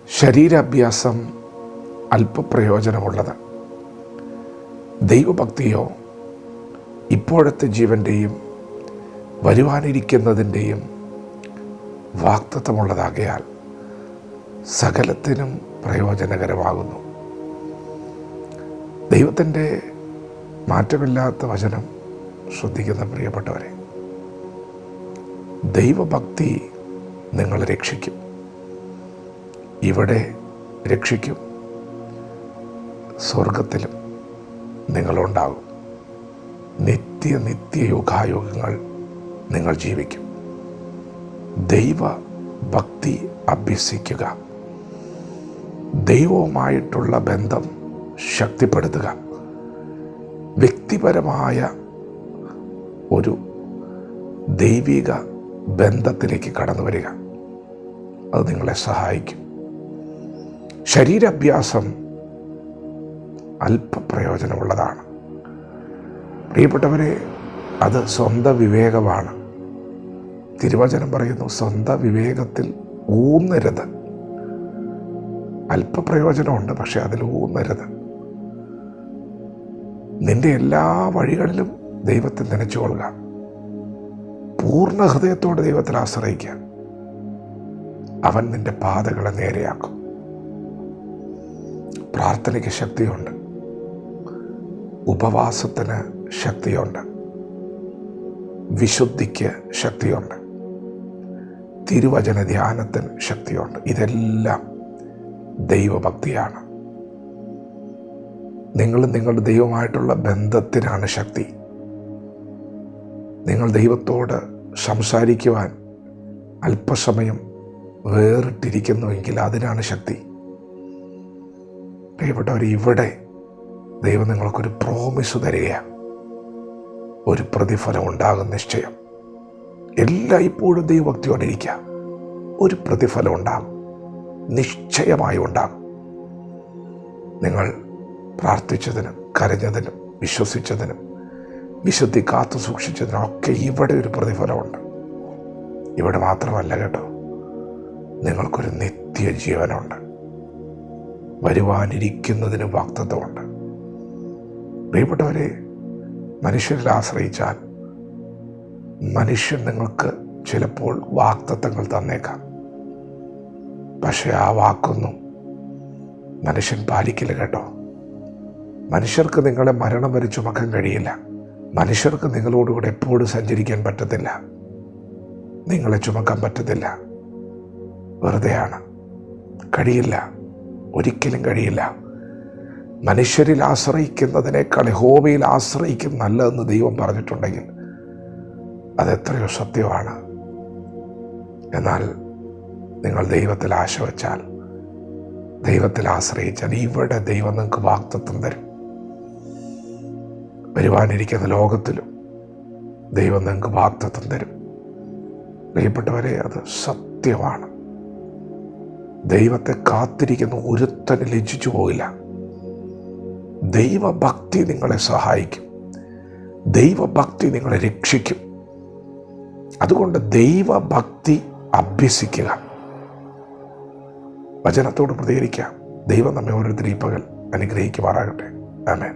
ശരീരാഭ്യാസം അല്പപ്രയോജനമുള്ളത്. ദൈവഭക്തിയോ ഇപ്പോഴത്തെ ജീവൻ്റെയും വരുവാനിരിക്കുന്നതിൻ്റെയും വാഗ്ദത്തമുള്ളതാകയാൽ സകലത്തിനും പ്രയോജനകരമാകുന്നു. ദൈവത്തിൻ്റെ മാറ്റമില്ലാത്ത വചനം ശ്രദ്ധിക്കുന്ന പ്രിയപ്പെട്ടവരെ, ദൈവഭക്തി നിങ്ങളെ രക്ഷിക്കും. ഇവിടെ രക്ഷിക്കും, സ്വർഗത്തിലും നിങ്ങളുണ്ടാകും. നിത്യ യുഗായുഗങ്ങൾ നിങ്ങൾ ജീവിക്കും. ദൈവഭക്തി അഭ്യസിക്കുക, ദൈവവുമായിട്ടുള്ള ബന്ധം ശക്തിപ്പെടുത്തുക, വ്യക്തിപരമായ ഒരു ദൈവിക ബന്ധത്തിലേക്ക് കടന്നു വരിക. അത് നിങ്ങളെ സഹായിക്കും. ശരീരാഭ്യാസം അല്പപ്രയോജനമുള്ളതാണ്. പ്രിയപ്പെട്ടവരെ, അത് സ്വന്തം വിവേകമാണ്. തിരുവചനം പറയുന്നു, സ്വന്തം വിവേകത്തിൽ ഊന്നരുത്. അല്പപ്രയോജനമുണ്ട്, പക്ഷെ അതിൽ ഊന്നരുത്. നിന്റെ എല്ലാ വഴികളിലും ദൈവത്തെ നനച്ചുകൊള്ളുക. പൂർണ്ണ ഹൃദയത്തോടെ ദൈവത്തിൽ ആശ്രയിക്കുക. അവൻ നിന്റെ പാതകളെ നേരെയാക്കും. പ്രാർത്ഥനയ്ക്ക് ശക്തിയുണ്ട്, ഉപവാസത്തിന് ശക്തിയുണ്ട്, വിശുദ്ധിക്ക് ശക്തിയുണ്ട്, തിരുവചന ധ്യാനത്തിന് ശക്തിയുണ്ട്. ഇതെല്ലാം ദൈവഭക്തിയാണ്. നിങ്ങളുടെ ദൈവമായിട്ടുള്ള ബന്ധത്തിനാണ് ശക്തി. നിങ്ങൾ ദൈവത്തോട് സംസാരിക്കുവാൻ അല്പസമയം വേറിട്ടിരിക്കുന്നുവെങ്കിൽ അതിനാണ് ശക്തി. പ്രിയപ്പെട്ടവർ, ഇവിടെ ദൈവം നിങ്ങൾക്കൊരു പ്രോമിസ് തരികയാണ്. ഒരു പ്രതിഫലം ഉണ്ടാകും നിശ്ചയം. ഇപ്പോഴും ദൈവഭക്തിയോടിരിക്കുക. ഒരു പ്രതിഫലം ഉണ്ടാകും, നിശ്ചയമായി ഉണ്ടാകും. നിങ്ങൾ പ്രാർത്ഥിച്ചതിനും കരഞ്ഞതിനും വിശ്വസിച്ചതിനും വിശുദ്ധി കാത്തു സൂക്ഷിച്ചതിനും ഒക്കെ ഇവിടെ ഒരു പ്രതിഫലമുണ്ട്. ഇവിടെ മാത്രമല്ല കേട്ടോ, നിങ്ങൾക്കൊരു നിത്യജീവനുണ്ട്. വരുവാനിരിക്കുന്നതിന് വാഗ്ദത്തമുണ്ട്. പ്രിയപ്പെട്ടവരെ, മനുഷ്യരിൽ ആശ്രയിച്ചാൽ മനുഷ്യൻ നിങ്ങൾക്ക് ചിലപ്പോൾ വാഗ്ദത്തങ്ങൾ തന്നേക്കാം. പക്ഷെ ആ വാക്കൊന്നും മനുഷ്യൻ പാലിക്കില്ല കേട്ടോ. മനുഷ്യർക്ക് നിങ്ങളെ മരണം വരെ ചുമക്കാൻ കഴിയില്ല. മനുഷ്യർക്ക് നിങ്ങളോടുകൂടെ എപ്പോഴും സഞ്ചരിക്കാൻ പറ്റത്തില്ല. നിങ്ങളെ ചുമക്കാൻ പറ്റത്തില്ല. വെറുതെയാണ്. കഴിയില്ല, ഒരിക്കലും കഴിയില്ല. മനുഷ്യരിൽ ആശ്രയിക്കുന്നതിനേക്കാൾ യഹോവയിൽ ആശ്രയിക്കും നല്ലതെന്ന് ദൈവം പറഞ്ഞിട്ടുണ്ടെങ്കിൽ അതെത്രയോ സത്യമാണ്. എന്നാൽ നിങ്ങൾ ദൈവത്തിൽ ആശ വച്ചാൽ, ദൈവത്തിൽ ആശ്രയിച്ചാൽ ഇവിടെ ദൈവം നിങ്ങൾക്ക് വാഗ്ദത്തം തരും. വരുവാനിരിക്കുന്ന ലോകത്തിലും ദൈവം നിങ്ങൾക്ക് വാഗ്ദത്തം തരും. പ്രിയപ്പെട്ടവരെ, അത് സത്യമാണ്. ദൈവത്തെ കാത്തിരിക്കുന്ന ഒരുത്തന് ലജ്ജിച്ചു പോയില്ല. ദൈവഭക്തി നിങ്ങളെ സഹായിക്കും. ദൈവഭക്തി നിങ്ങളെ രക്ഷിക്കും. അതുകൊണ്ട് ദൈവഭക്തി അഭ്യസിക്കുക. വചനത്തോട് പ്രതികരിക്കുക. ദൈവം നമ്മെ ഓരോരുത്തരും ഈ പകൽ അനുഗ്രഹിക്കുമാറാകട്ടെ. ആമേൻ.